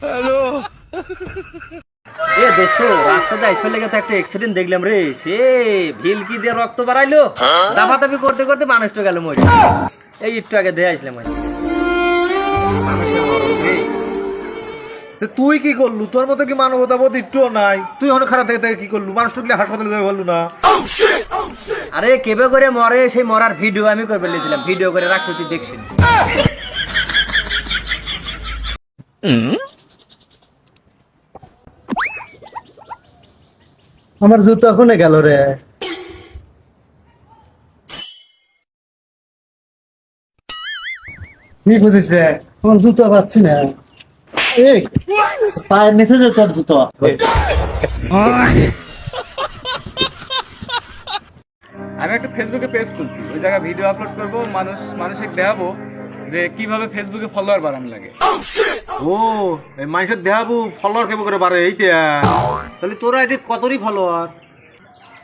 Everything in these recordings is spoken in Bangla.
হ্যালো এ দোস্ত রাস্তাতে আইসা লেগে তো একটা অ্যাক্সিডেন্ট দেখলাম রে, সে ভিলকি দিয়ে রক্ত বাড়াইলো, দাপাদাপি করতে করতে মানুষটা গেল মরে। এই একটু আগে দিয়ে আসলাম মানুষের মরণ রে। তুই কি করলু? তোর মতো কি মানবতা বোধ একটুও নাই? তুই অনেক খারাপ থেকে কি করলু? মানুষ টুকলে হাসপাতালে যাবে বললু না? আরে কেবে করে মরে সেই মরার ভিডিও আমি করে ফেলেছিলাম, ভিডিও করে রাখছি, তুই দেখছিস। আমার জুতো কোনে গেল রে? কি বুঝিস রে? আমার জুতো পাচ্ছি না। এই পায়ের নিচে যে তোর জুতো। আমি একটা ফেসবুকে পেজ খুলছি, ওই জায়গায় ভিডিও আপলোড করবো, মানুষকে দেখাবো যে কিভাবে ফেসবুকে ফলোয়ার বাড়ানো লাগে। ও এই মানুষের দেখাবো ফলোয়ার কেমন করে বাড়ে এইটা? তাহলে তোরা এটি কতরই ফলোয়ার?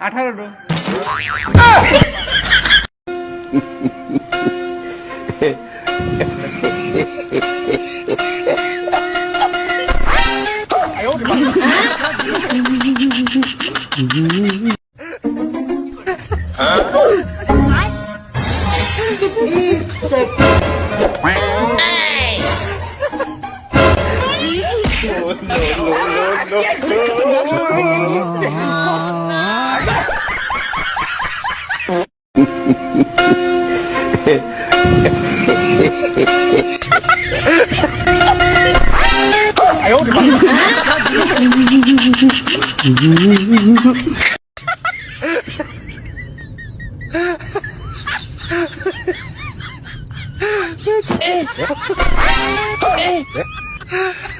18টা।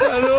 হ্যালো